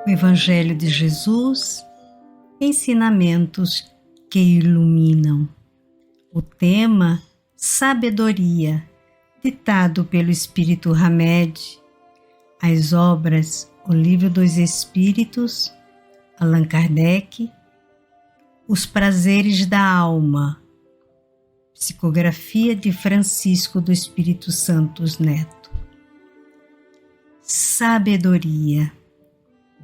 O Evangelho de Jesus, ensinamentos que iluminam. O tema, sabedoria, ditado pelo Espírito Hamed. As obras, o Livro dos Espíritos, Allan Kardec. Os prazeres da alma, psicografia de Francisco do Espírito Santo Neto. Sabedoria.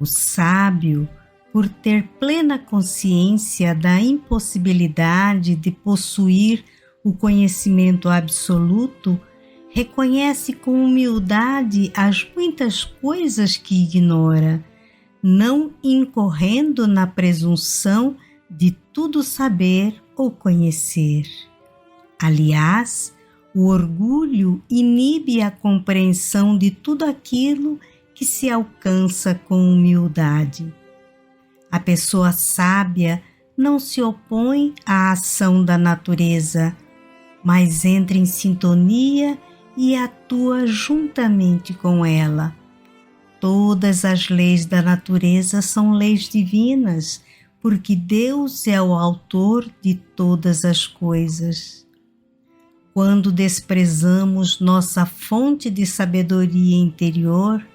O sábio, por ter plena consciência da impossibilidade de possuir o conhecimento absoluto, reconhece com humildade as muitas coisas que ignora, não incorrendo na presunção de tudo saber ou conhecer. Aliás, o orgulho inibe a compreensão de tudo aquilo que se alcança com humildade. A pessoa sábia não se opõe à ação da natureza, mas entra em sintonia e atua juntamente com ela. Todas as leis da natureza são leis divinas, porque Deus é o autor de todas as coisas. Quando desprezamos nossa fonte de sabedoria interior,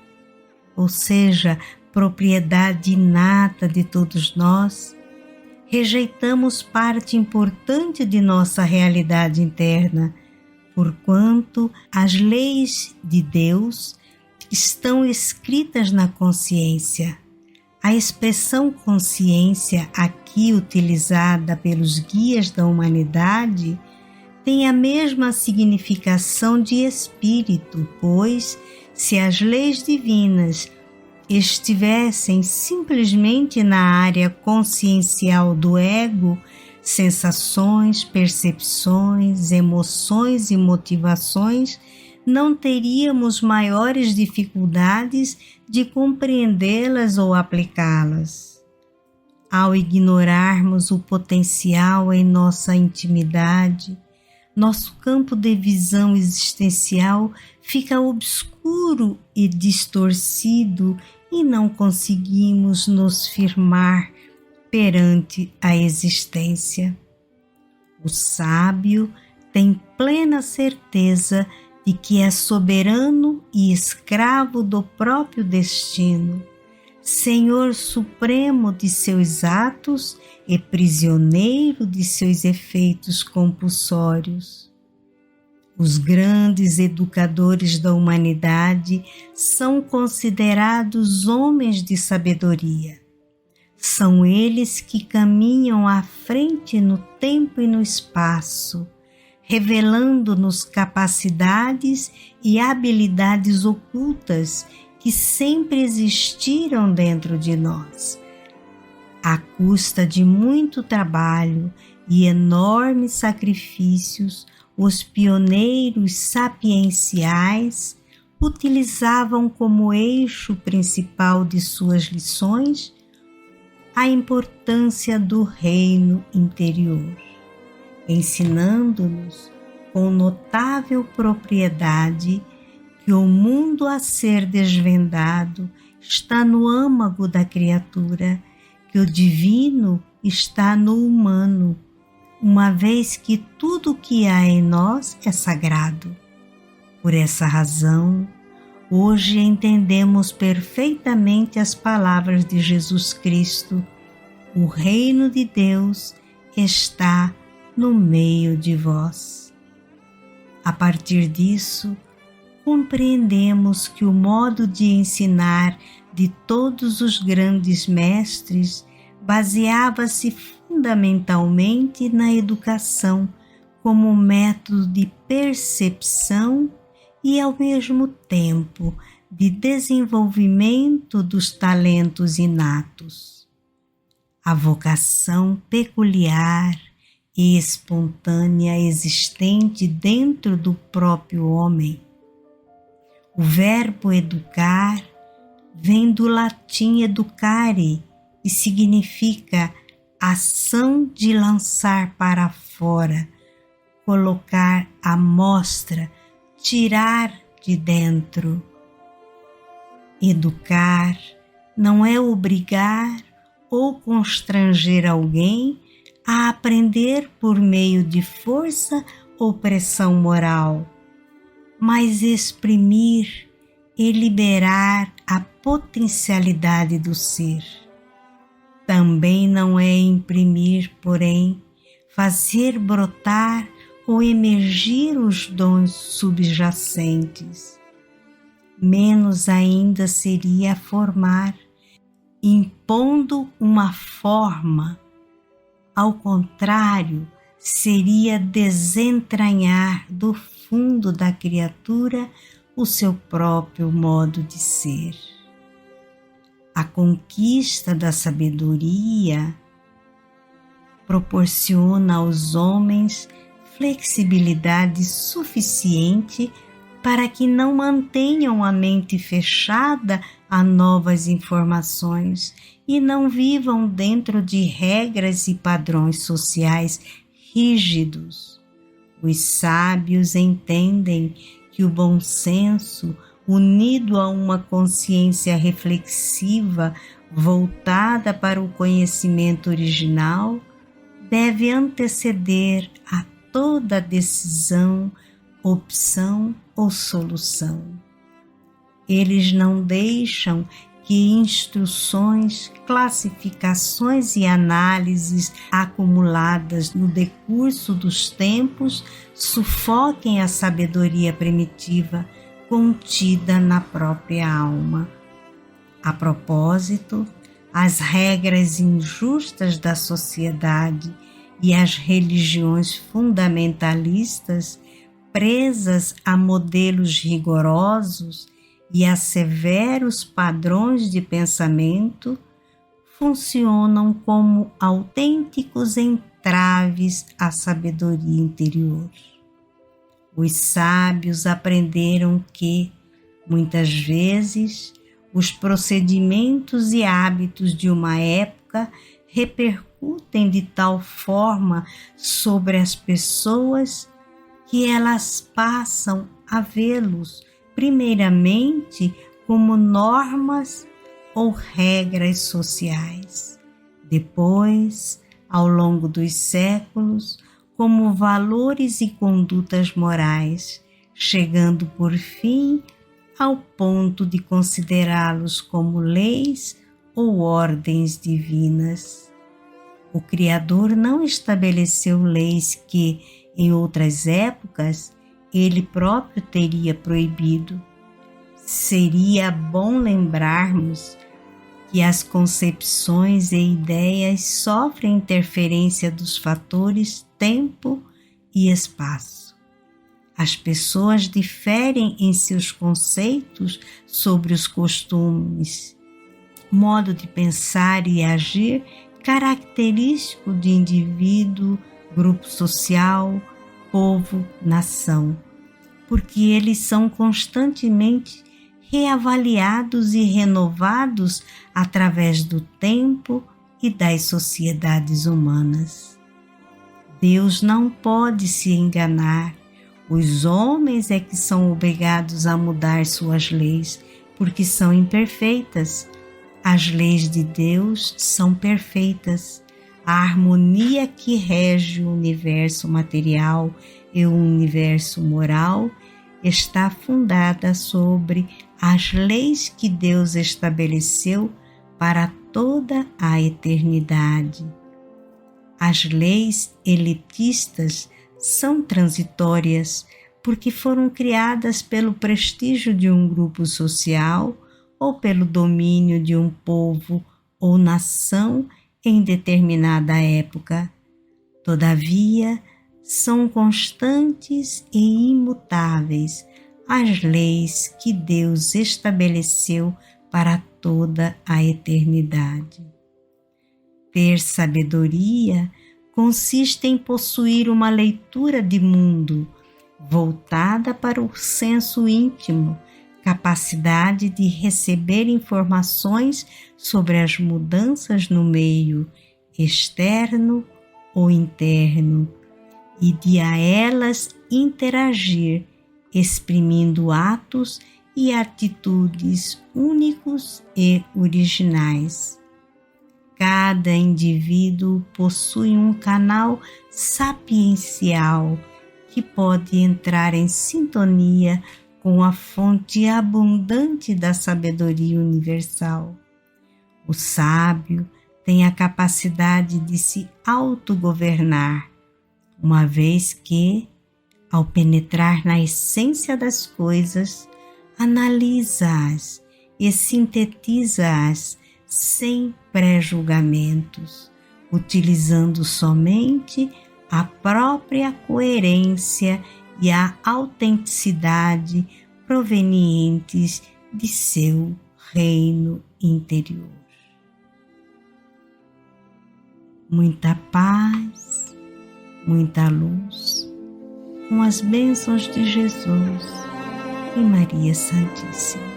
ou seja, propriedade inata de todos nós, rejeitamos parte importante de nossa realidade interna, porquanto as leis de Deus estão escritas na consciência. A expressão consciência, aqui utilizada pelos guias da humanidade, tem a mesma significação de espírito, pois, se as leis divinas estivessem simplesmente na área consciencial do ego, sensações, percepções, emoções e motivações, não teríamos maiores dificuldades de compreendê-las ou aplicá-las. Ao ignorarmos o potencial em nossa intimidade, nosso campo de visão existencial fica obscuro e distorcido e não conseguimos nos firmar perante a existência. O sábio tem plena certeza de que é soberano e escravo do próprio destino, senhor supremo de seus atos e prisioneiro de seus efeitos compulsórios. Os grandes educadores da humanidade são considerados homens de sabedoria. São eles que caminham à frente no tempo e no espaço, revelando-nos capacidades e habilidades ocultas que sempre existiram dentro de nós. À custa de muito trabalho e enormes sacrifícios, os pioneiros sapienciais utilizavam como eixo principal de suas lições a importância do reino interior, ensinando-nos com notável propriedade que o mundo a ser desvendado está no âmago da criatura, que o divino está no humano, uma vez que tudo o que há em nós é sagrado. Por essa razão, hoje entendemos perfeitamente as palavras de Jesus Cristo: o reino de Deus está no meio de vós. A partir disso, compreendemos que o modo de ensinar de todos os grandes mestres baseava-se fundamentalmente na educação como método de percepção e, ao mesmo tempo, de desenvolvimento dos talentos inatos. A vocação peculiar e espontânea existente dentro do próprio homem. O verbo educar vem do latim educare e significa ação de lançar para fora, colocar à mostra, tirar de dentro. Educar não é obrigar ou constranger alguém a aprender por meio de força ou pressão moral, mas exprimir e liberar a potencialidade do ser. Também não é imprimir, porém, fazer brotar ou emergir os dons subjacentes. Menos ainda seria formar, impondo uma forma. Ao contrário, seria desentranhar do fundo da criatura o seu próprio modo de ser. A conquista da sabedoria proporciona aos homens flexibilidade suficiente para que não mantenham a mente fechada a novas informações e não vivam dentro de regras e padrões sociais rígidos. Os sábios entendem que o bom senso, unido a uma consciência reflexiva voltada para o conhecimento original, deve anteceder a toda decisão, opção ou solução. Eles não deixam que instruções, classificações e análises acumuladas no decurso dos tempos sufoquem a sabedoria primitiva contida na própria alma. A propósito, as regras injustas da sociedade e as religiões fundamentalistas, presas a modelos rigorosos e a severos padrões de pensamento, funcionam como autênticos entraves à sabedoria interior. Os sábios aprenderam que, muitas vezes, os procedimentos e hábitos de uma época repercutem de tal forma sobre as pessoas que elas passam a vê-los primeiramente como normas ou regras sociais, depois, ao longo dos séculos, como valores e condutas morais, chegando por fim ao ponto de considerá-los como leis ou ordens divinas. O Criador não estabeleceu leis que, em outras épocas, ele próprio teria proibido. Seria bom lembrarmos que as concepções e ideias sofrem interferência dos fatores tempo e espaço. As pessoas diferem em seus conceitos sobre os costumes, modo de pensar e agir característico de indivíduo, grupo social, povo, nação, porque eles são constantemente reavaliados e renovados através do tempo e das sociedades humanas. Deus não pode se enganar. Os homens é que são obrigados a mudar suas leis, porque são imperfeitas. As leis de Deus são perfeitas. A harmonia que rege o universo material e o universo moral está fundada sobre as leis que Deus estabeleceu para toda a eternidade. As leis elitistas são transitórias porque foram criadas pelo prestígio de um grupo social ou pelo domínio de um povo ou nação em determinada época. Todavia, são constantes e imutáveis as leis que Deus estabeleceu para toda a eternidade. Ter sabedoria consiste em possuir uma leitura de mundo voltada para o senso íntimo, capacidade de receber informações sobre as mudanças no meio externo ou interno e de a elas interagir, exprimindo atos e atitudes únicos e originais. Cada indivíduo possui um canal sapiencial que pode entrar em sintonia com a fonte abundante da sabedoria universal. O sábio tem a capacidade de se autogovernar, uma vez que, ao penetrar na essência das coisas, analisa-as e sintetiza-as sem pré-julgamentos, utilizando somente a própria coerência e a autenticidade provenientes de seu reino interior. Muita paz, muita luz, com as bênçãos de Jesus e Maria Santíssima.